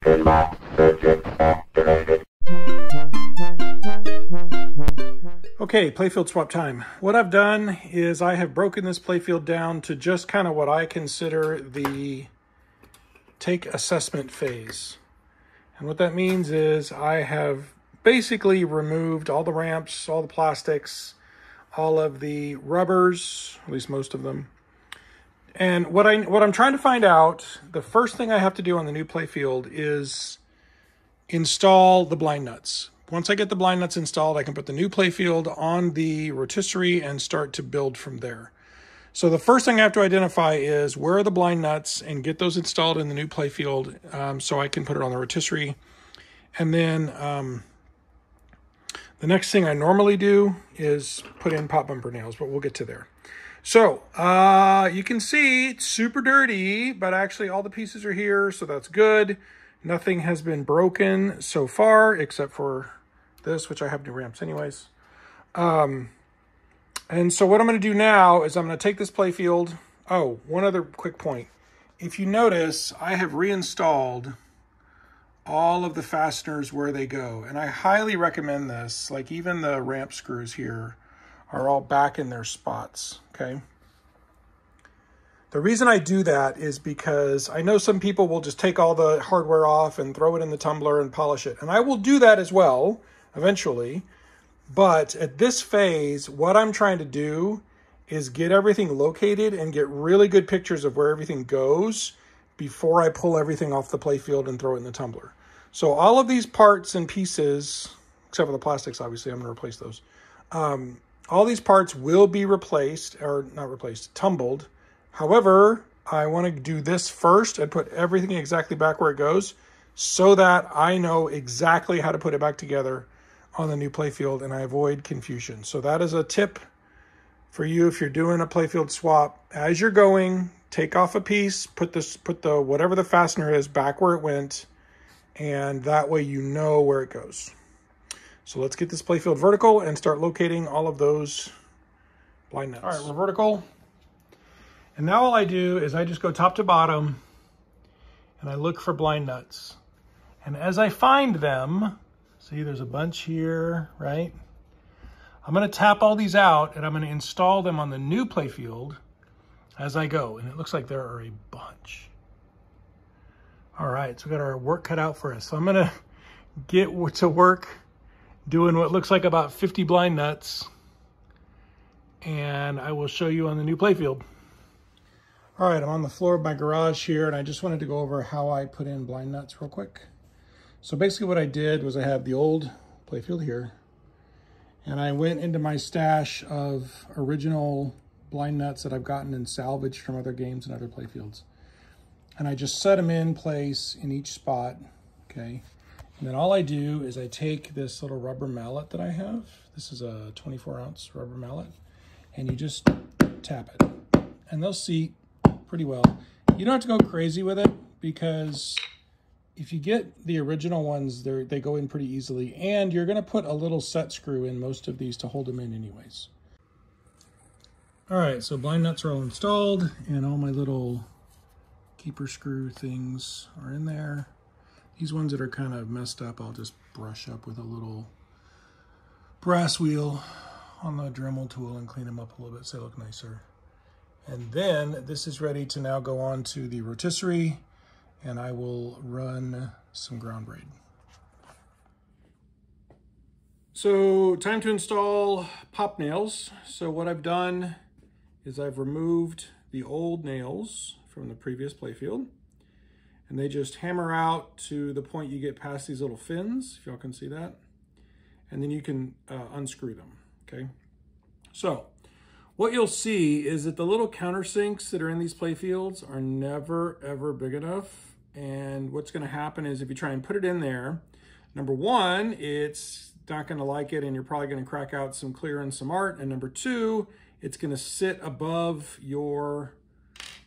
Okay, playfield swap time. What I've done is I have broken this playfield down to just kind of what I consider the take assessment phase. And what that means is I have basically removed all the ramps, all the plastics, all of the rubbers, at least most of them. And what I'm trying to find out, the first thing I have to do on the new playfield is install the blind nuts. Once I get the blind nuts installed, I can put the new playfield on the rotisserie and start to build from there. So the first thing I have to identify is where are the blind nuts and get those installed in the new playfield so I can put it on the rotisserie. And then the next thing I normally do is put in pop bumper nails, but we'll get to there. So you can see it's super dirty, but actually all the pieces are here, so that's good. Nothing has been broken so far, except for this, which I have new ramps anyways. And so what I'm going to do now is I'm going to take this playfield. Oh, one other quick point. If you notice, I have reinstalled all of the fasteners where they go. And I highly recommend this. Like even the ramp screws here are all back in their spots, okay? The reason I do that is because I know some people will just take all the hardware off and throw it in the tumbler and polish it. And I will do that as well, eventually. But at this phase, what I'm trying to do is get everything located and get really good pictures of where everything goes before I pull everything off the playfield and throw it in the tumbler. So all of these parts and pieces, except for the plastics, obviously, I'm going to replace those. All these parts will be replaced, or not replaced, tumbled. However, I want to do this first and put everything exactly back where it goes so that I know exactly how to put it back together on the new playfield and I avoid confusion. So that is a tip for you if you're doing a playfield swap. As you're going, take off a piece, put the whatever the fastener is back where it went, and that way you know where it goes. So let's get this playfield vertical and start locating all of those blind nuts. All right, we're vertical. And now all I do is I just go top to bottom and I look for blind nuts. And as I find them, see there's a bunch here, right? I'm going to tap all these out and I'm going to install them on the new playfield as I go. And it looks like there are a bunch. All right, so we got our work cut out for us. So I'm going to get to work doing what looks like about 50 blind nuts. And I will show you on the new playfield. All right, I'm on the floor of my garage here, and I just wanted to go over how I put in blind nuts real quick. So basically what I did was I have the old playfield here, and I went into my stash of original blind nuts that I've gotten and salvaged from other games and other playfields. And I just set them in place in each spot, okay? And then all I do is I take this little rubber mallet that I have. This is a 24-ounce rubber mallet, and you just tap it, and they'll seat pretty well. You don't have to go crazy with it because if you get the original ones, they go in pretty easily, and you're going to put a little set screw in most of these to hold them in anyways. All right, so blind nuts are all installed, and all my little keeper screw things are in there. These ones that are kind of messed up, I'll just brush up with a little brass wheel on the Dremel tool and clean them up a little bit so they look nicer. And then this is ready to now go on to the rotisserie, and I will run some ground braid. So time to install pop nails. So what I've done is I've removed the old nails from the previous playfield, and they just hammer out to the point you get past these little fins, if y'all can see that. And then you can unscrew them, okay? So what you'll see is that the little countersinks that are in these playfields are never, ever big enough. And what's gonna happen is if you try and put it in there, number one, it's not gonna like it and you're probably gonna crack out some clear and some art. And number two, it's gonna sit above your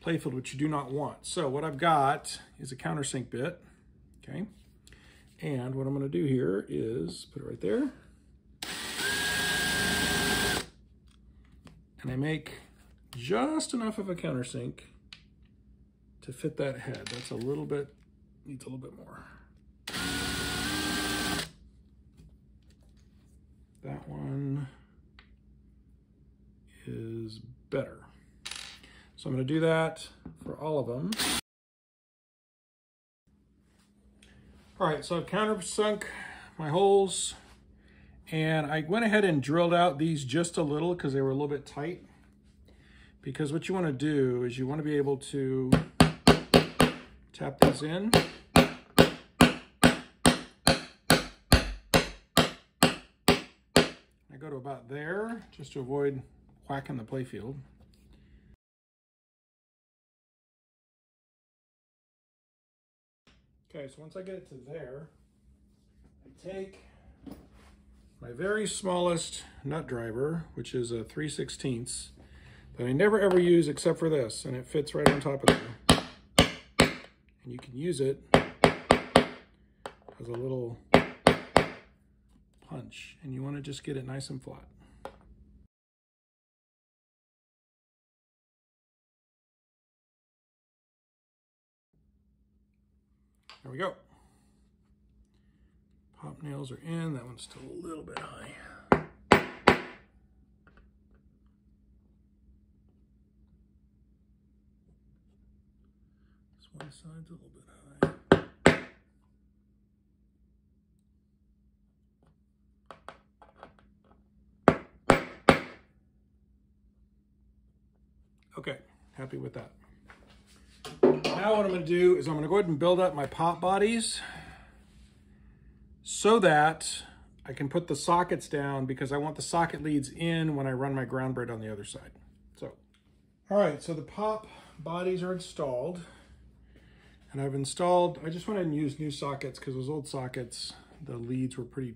playfield, which you do not want. So what I've got is a countersink bit, okay? And what I'm gonna do here is put it right there. And I make just enough of a countersink to fit that head. That's a little bit, needs a little bit more. That one is better. So I'm going to do that for all of them. All right, so I've countersunk my holes, and I went ahead and drilled out these just a little because they were a little bit tight. Because what you want to do is you want to be able to tap these in. I go to about there just to avoid whacking the playfield. Okay, so once I get it to there, I take my very smallest nut driver, which is a 3/16, that I never ever use except for this, and it fits right on top of there. And you can use it as a little punch, and you want to just get it nice and flat. There we go. Pop nails are in. That one's still a little bit high. This one side's a little bit high. Okay, happy with that. Now what I'm going to do is I'm going to go ahead and build up my pop bodies so that I can put the sockets down, because I want the socket leads in when I run my ground braid on the other side. So, all right, so the pop bodies are installed, and I just went ahead and used new sockets because those old sockets, the leads were pretty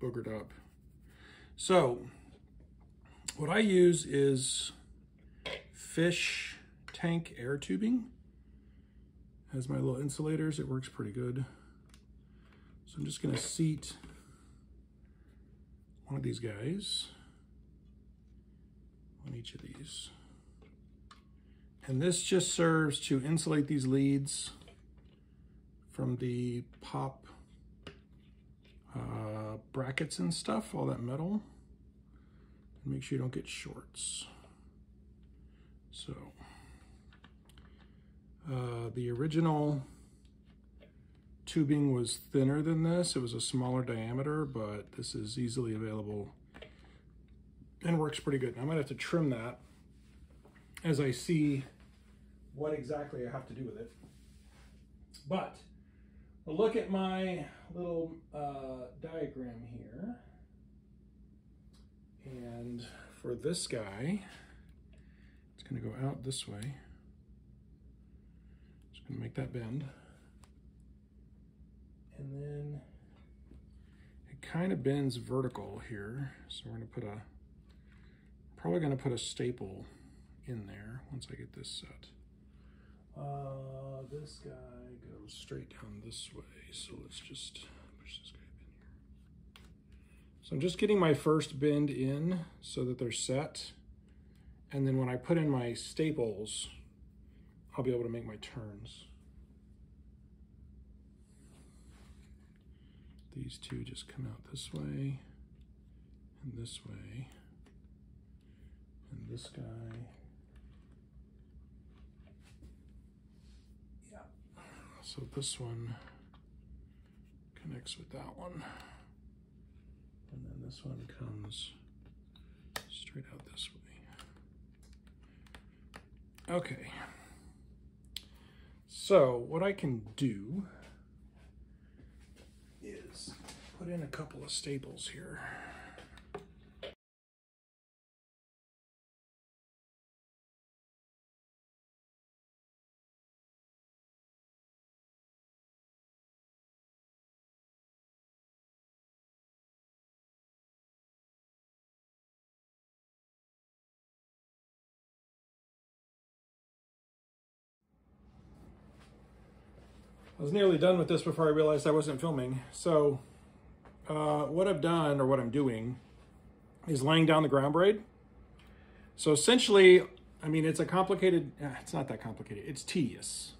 boogered up. So what I use is fish tank air tubing. Has my little insulators. It works pretty good. So I'm just going to seat one of these guys on each of these. And this just serves to insulate these leads from the pop brackets and stuff, all that metal, and make sure you don't get shorts. So the original tubing was thinner than this. It was a smaller diameter, but this is easily available and works pretty good. I'm gonna have to trim that as I see what exactly I have to do with it. But we'll look at my little diagram here. And for this guy, it's gonna go out this way. Just gonna make that bend. And then it kind of bends vertical here. So we're gonna probably gonna put a staple in there once I get this set. This guy goes straight down this way. So let's just push this guy in here. So I'm just getting my first bend in so that they're set. And then when I put in my staples, I'll be able to make my turns. These two just come out this way, and this way, and this guy. Yeah. So this one connects with that one. And then this one comes straight out this way. Okay. So what I can do is put in a couple of staples here. I was nearly done with this before I realized I wasn't filming. So what I've done, or what I'm doing, is laying down the ground braid. So essentially, I mean, it's a complicated, it's not that complicated, it's tedious.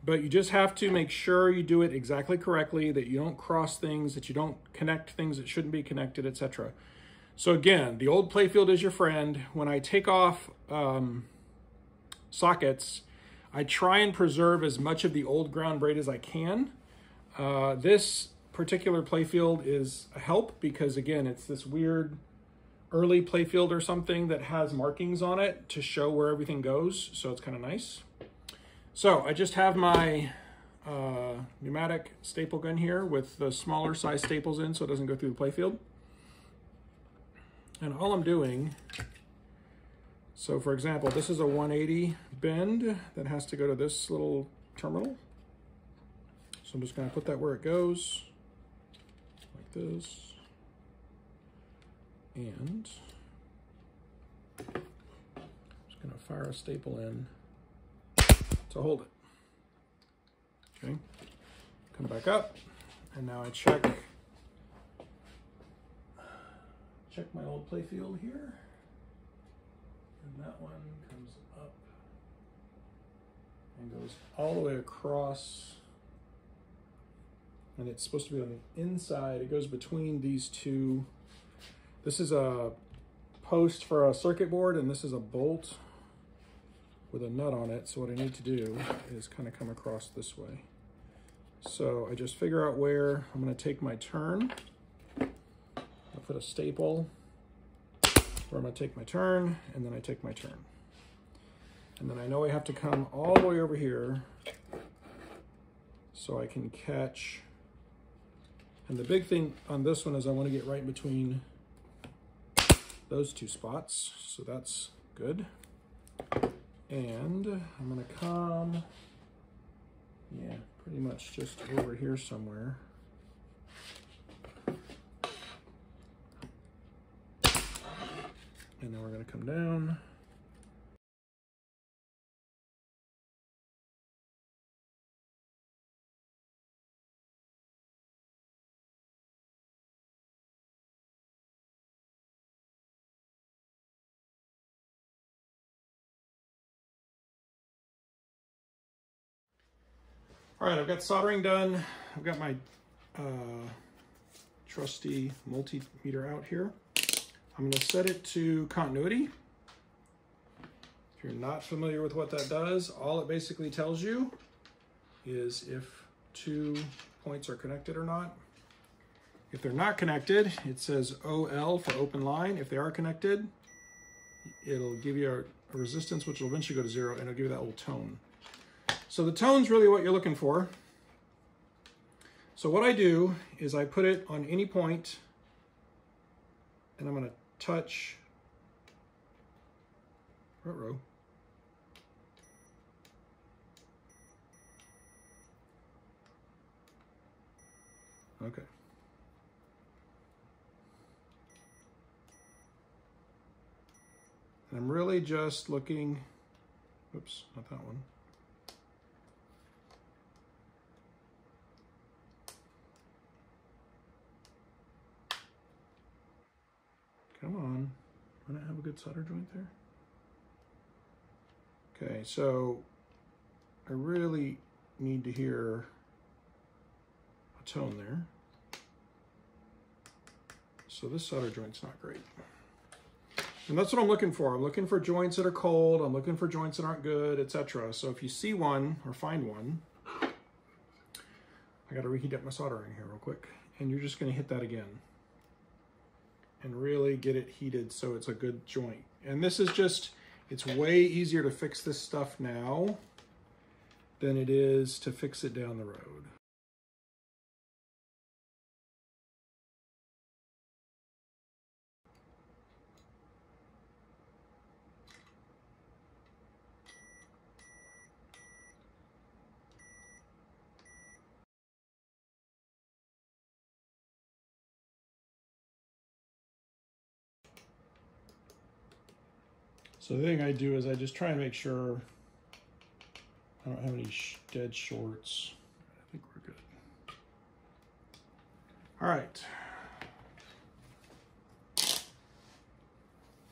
but you just have to make sure you do it exactly correctly, that you don't cross things, that you don't connect things that shouldn't be connected, etc. So again, the old Playfield is your friend. When I take off sockets, I try and preserve as much of the old ground braid as I can. This particular Playfield is a help because, again, it's this weird early Playfield or something that has markings on it to show where everything goes, so it's kind of nice. So I just have my pneumatic staple gun here with the smaller size staples in so it doesn't go through the Playfield. And all I'm doing, so for example, this is a 180 bend that has to go to this little terminal. So I'm just going to put that where it goes, like this. And I'm just going to fire a staple in to hold it. Okay, come back up, and now I check my old Playfield here, and that one comes up and goes all the way across, and it's supposed to be on the inside. It goes between these two. This is a post for a circuit board, and this is a bolt with a nut on it. So what I need to do is kind of come across this way. So I just figure out where I'm going to take my turn. I'll put a staple where I'm going to take my turn, and then I take my turn. And then I know I have to come all the way over here so I can catch. And the big thing on this one is I want to get right between those two spots, so that's good. And I'm going to come, yeah, pretty much just over here somewhere. And then we're going to come down. All right, I've got soldering done. I've got my trusty multimeter out here. I'm going to set it to continuity. If you're not familiar with what that does, all it basically tells you is if two points are connected or not. If they're not connected, it says OL for open line. If they are connected, it'll give you a resistance, which will eventually go to 0, and it'll give you that little tone. So the tone's really what you're looking for. So what I do is I put it on any point, and I'm going to touch row. Okay. And I'm really just looking, oops, not that one. Come on, do I not have a good solder joint there? Okay, so I really need to hear a tone there. So this solder joint's not great. And that's what I'm looking for. I'm looking for joints that are cold. I'm looking for joints that aren't good, etc. So if you see one or find one, I got to reheat up my soldering here real quick. And you're just going to hit that again and really get it heated so it's a good joint. And this is just, it's way easier to fix this stuff now than it is to fix it down the road. So the thing I do is I just try and make sure I don't have any dead shorts. I think we're good. All right.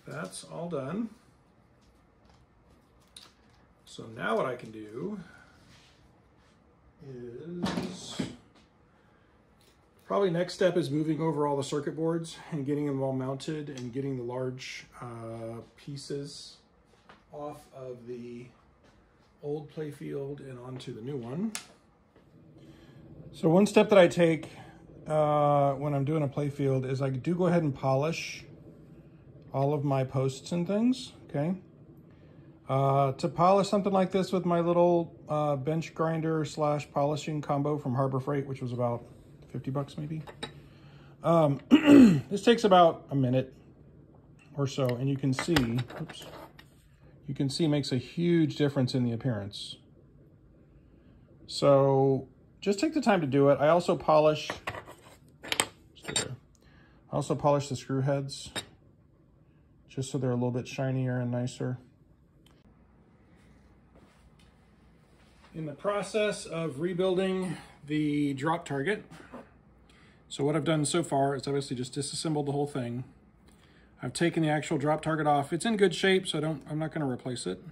That's all done. So now what I can do is probably next step is moving over all the circuit boards and getting them all mounted and getting the large pieces off of the old Playfield and onto the new one. So one step that I take when I'm doing a Playfield is I do go ahead and polish all of my posts and things, okay? To polish something like this with my little bench grinder / polishing combo from Harbor Freight, which was about 50 bucks maybe. This takes about a minute or so, and you can see, oops, you can see makes a huge difference in the appearance. So just take the time to do it. I also polish the screw heads just so they're a little bit shinier and nicer. In the process of rebuilding the drop target, so what I've done so far is obviously just disassembled the whole thing. I've taken the actual drop target off. It's in good shape, so I'm not going to replace it.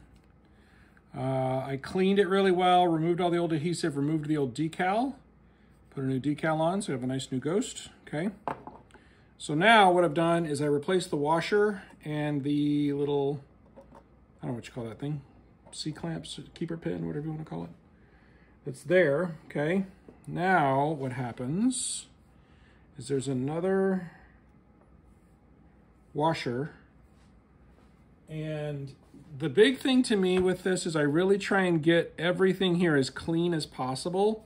I cleaned it really well, removed all the old adhesive, removed the old decal, put a new decal on, so we have a nice new Ghost, okay? So now what I've done is I replaced the washer and the little, I don't know what you call that thing, C-clamps, keeper pin, whatever you want to call it. It's there, okay? Now what happens is there's another washer, and the big thing to me with this is I really try and get everything here as clean as possible,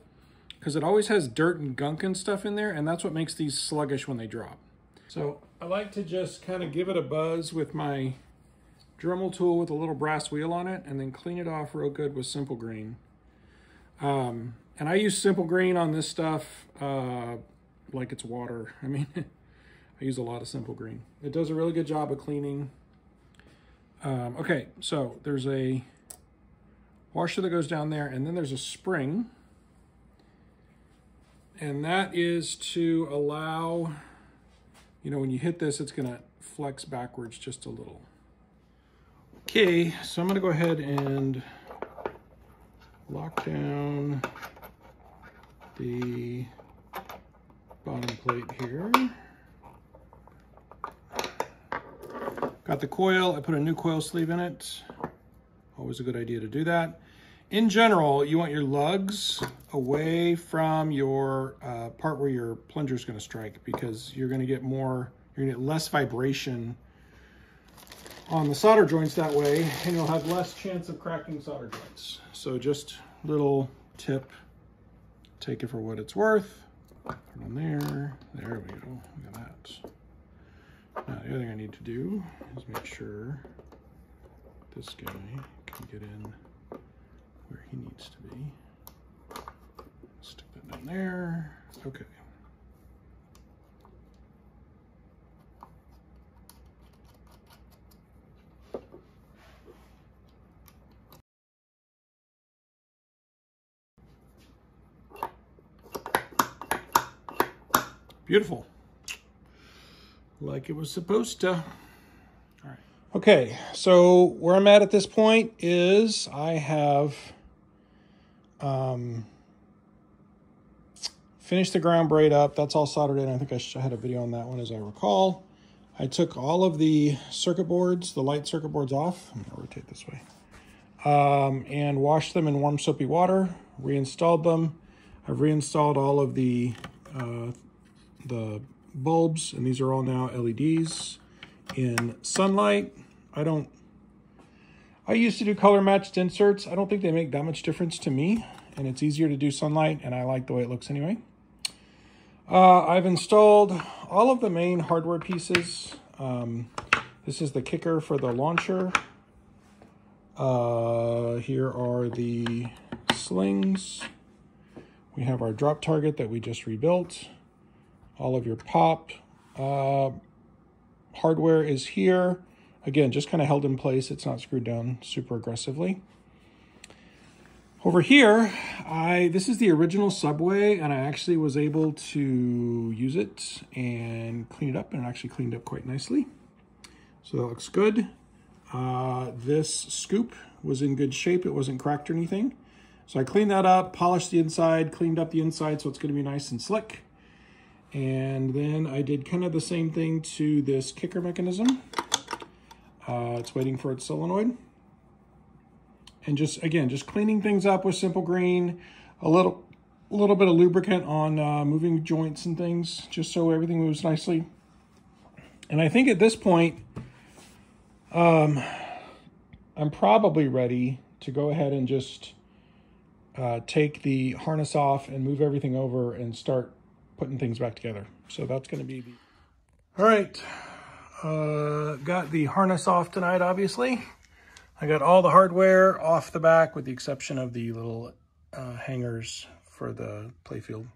because it always has dirt and gunk and stuff in there, and that's what makes these sluggish when they drop. So I like to just kind of give it a buzz with my Dremel tool with a little brass wheel on it, and then clean it off real good with Simple Green. And I use Simple Green on this stuff like it's water. I mean, I use a lot of Simple Green. It does a really good job of cleaning. Okay, so there's a washer that goes down there, and then there's a spring. And that is to allow, you know, when you hit this, it's gonna flex backwards just a little. Okay, so I'm gonna go ahead and lock down the bottom plate here. Got the coil, I put a new coil sleeve in it. Always a good idea to do that. In general, you want your lugs away from your part where your plunger is gonna strike, because you're gonna get less vibration on the solder joints that way, and you'll have less chance of cracking solder joints. So just little tip, take it for what it's worth. Put it on there, there we go, look at that. Now the other thing I need to do is make sure this guy can get in where he needs to be. Stick that down there, okay. Beautiful. Like it was supposed to. All right. Okay, so where I'm at this point is I have finished the ground braid up. That's all soldered in. I think I had a video on that one as I recall. I took all of the circuit boards, the light circuit boards off. I'm gonna rotate this way. And washed them in warm soapy water, reinstalled them. I've reinstalled all of the bulbs, and these are all now LEDs in sunlight. I used to do color matched inserts. I don't think they make that much difference to me, and it's easier to do sunlight, and I like the way it looks anyway. I've installed all of the main hardware pieces. This is the kicker for the launcher. Here are the slings. We have our drop target that we just rebuilt. All of your pop hardware is here. Again, just kind of held in place. It's not screwed down super aggressively. Over here, this is the original Subway, and I actually was able to use it and clean it up, and it actually cleaned up quite nicely. So that looks good. This scoop was in good shape. It wasn't cracked or anything. So I cleaned that up, polished the inside, cleaned up the inside so it's going to be nice and slick. And then I did kind of the same thing to this kicker mechanism. It's waiting for its solenoid. And just, again, just cleaning things up with Simple Green, a little bit of lubricant on moving joints and things, just so everything moves nicely. And I think at this point, I'm probably ready to go ahead and just take the harness off and move everything over and start putting things back together. So that's going to be the... All right, got the harness off tonight, obviously. I got all the hardware off the back with the exception of the little hangers for the Playfield.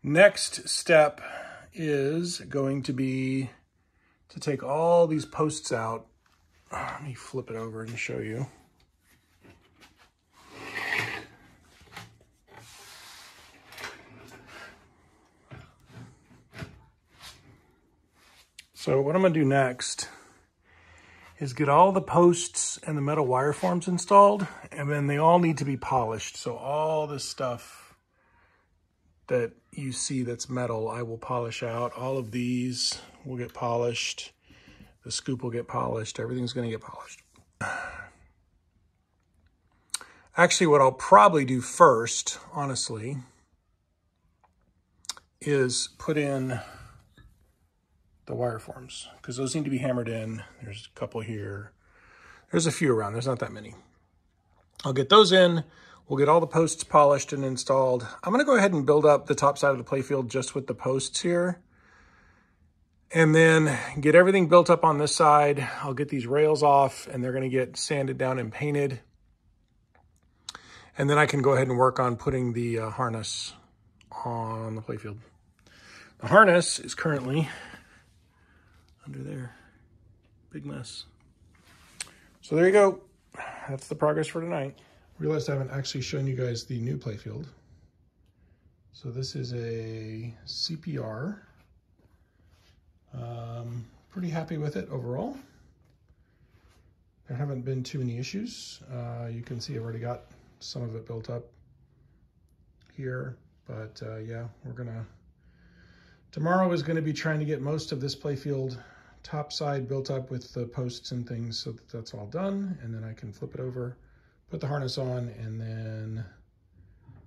Next step is going to be to take all these posts out. Let me flip it over and show you. So what I'm going to do next is get all the posts and the metal wire forms installed, and then they all need to be polished. So all this stuff that you see that's metal, I will polish out. All of these will get polished. The scoop will get polished. Everything's going to get polished. Actually, what I'll probably do first, honestly, is put in the wire forms, because those need to be hammered in. There's a couple here. There's a few around. There's not that many. I'll get those in. We'll get all the posts polished and installed. I'm going to go ahead and build up the top side of the Playfield just with the posts here. And then get everything built up on this side. I'll get these rails off, and they're going to get sanded down and painted. And then I can go ahead and work on putting the harness on the Playfield. The harness is currently under there. Big mess. So there you go. That's the progress for tonight. Realized I haven't actually shown you guys the new Playfield. So this is a CPR. Pretty happy with it overall. There haven't been too many issues. You can see I've already got some of it built up here, but yeah, tomorrow is gonna be trying to get most of this Playfield top side built up with the posts and things so that that's all done, and then I can flip it over, put the harness on, and then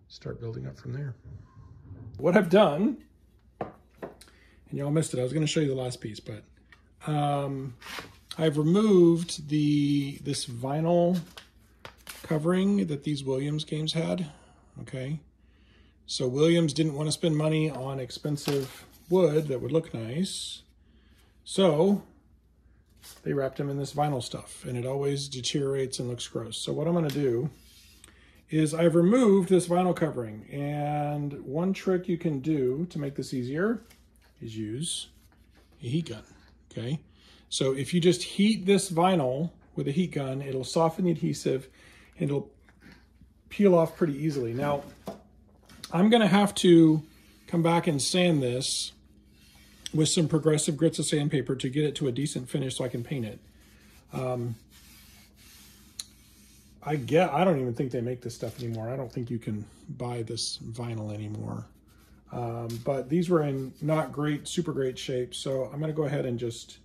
start building up from there. What I've done, and y'all missed it, I was going to show you the last piece, but I've removed this vinyl covering that these Williams games had, okay? So Williams didn't want to spend money on expensive wood that would look nice, so they wrapped them in this vinyl stuff, and it always deteriorates and looks gross. So what I'm going to do is I've removed this vinyl covering, and one trick you can do to make this easier is use a heat gun, okay? So if you just heat this vinyl with a heat gun, it'll soften the adhesive and it'll peel off pretty easily. Now, I'm going to have to come back and sand this with some progressive grits of sandpaper to get it to a decent finish so I can paint it. I don't even think they make this stuff anymore. I don't think you can buy this vinyl anymore. But these were in not great, super great shape. So I'm gonna go ahead and just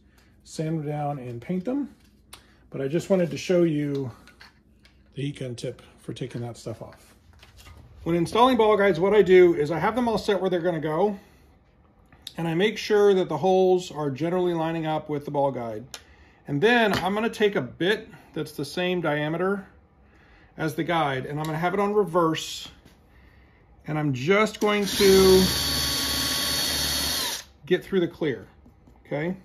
sand them down and paint them. But I just wanted to show you the heat gun tip for taking that stuff off. When installing ball guides, what I do is I have them all set where they're gonna go. And I make sure that the holes are generally lining up with the ball guide. And then I'm gonna take a bit that's the same diameter as the guide, and I'm gonna have it on reverse, and I'm just going to get through the clear, okay?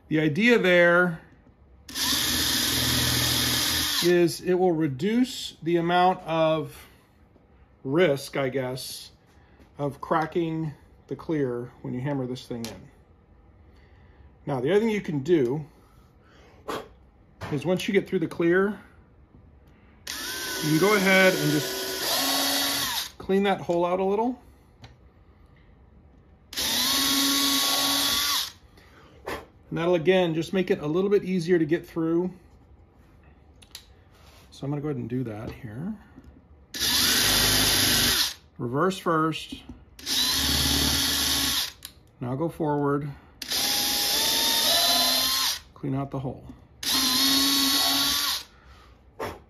The idea there is it will reduce the amount of risk, I guess, of cracking the clear when you hammer this thing in. Now, the other thing you can do is once you get through the clear, you can go ahead and just clean that hole out a little. And that'll, again, just make it a little bit easier to get through. So I'm gonna go ahead and do that here. Reverse first. Now go forward. Clean out the hole.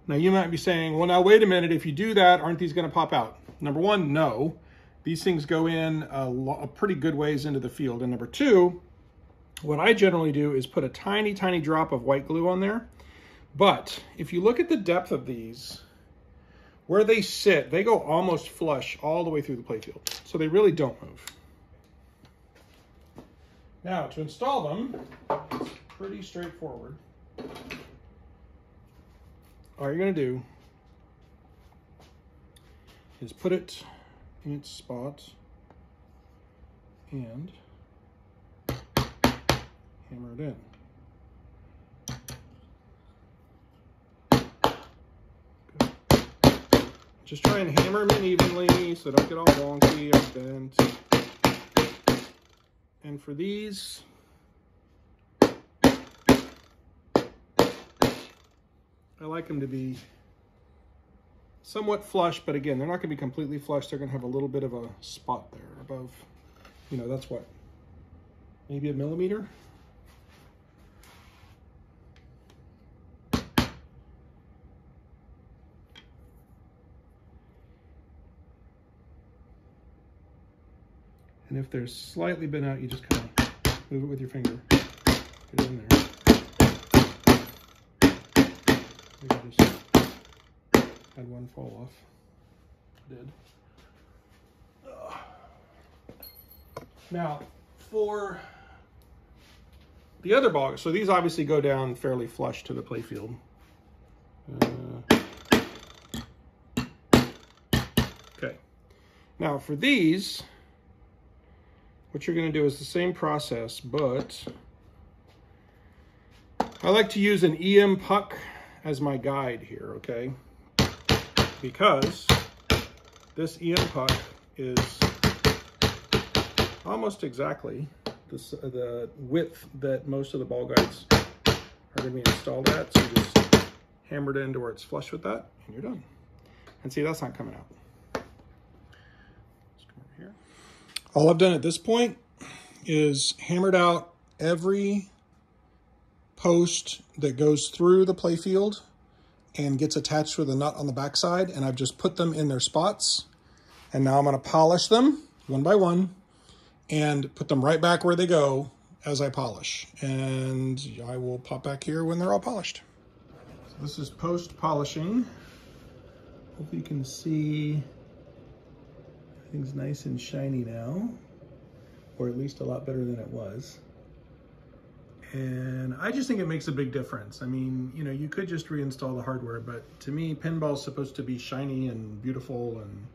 Now you might be saying, well, now wait a minute, if you do that, aren't these gonna pop out? Number one, no. These things go in a pretty good ways into the field. And number two, what I generally do is put a tiny, tiny drop of white glue on there. But if you look at the depth of these, where they sit, they go almost flush all the way through the playfield. So they really don't move. Now to install them, it's pretty straightforward. All you're gonna do is put it in its spot and hammer it in. Good. Just try and hammer them in evenly so they don't get all wonky or bent. And for these, I like them to be somewhat flush, but again, they're not going to be completely flush. They're going to have a little bit of a spot there above, you know, that's what, maybe a millimeter? And if they're slightly bent out, you just kind of move it with your finger. Get it in there. Maybe just had one fall off. Did. Now, for the other ball, so these obviously go down fairly flush to the playfield. Okay. Now for these, what you're going to do is the same process, but I like to use an EM puck as my guide here, okay? Because this EM puck is almost exactly the width that most of the ball guides are going to be installed at. So you just hammer it into where it's flush with that, and you're done. And see, that's not coming out. Let's come over here. All I've done at this point is hammered out every post that goes through the playfield and gets attached with a nut on the backside, and I've just put them in their spots. And now I'm going to polish them one by one and put them right back where they go as I polish. And I will pop back here when they're all polished. So this is post polishing. Hope you can see everything's nice and shiny now, or at least a lot better than it was. And I just think it makes a big difference. I mean, you know, you could just reinstall the hardware, but to me, pinball's supposed to be shiny and beautiful and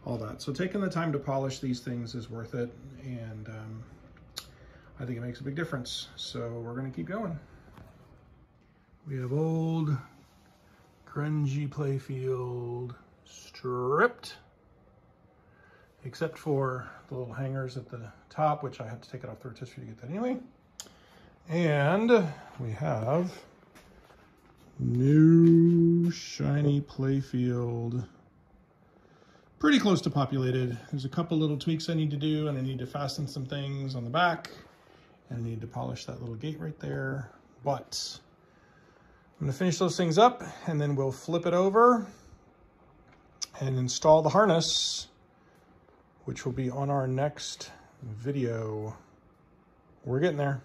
all that. So taking the time to polish these things is worth it. And I think it makes a big difference. So we're gonna keep going. We have old, grungy playfield stripped, except for the little hangers at the top, which I had to take it off the rotisserie to get that anyway. And we have new shiny playfield, pretty close to populated. There's a couple little tweaks I need to do, and I need to fasten some things on the back, and I need to polish that little gate right there. But I'm gonna finish those things up, and then we'll flip it over and install the harness, which will be on our next video. We're getting there.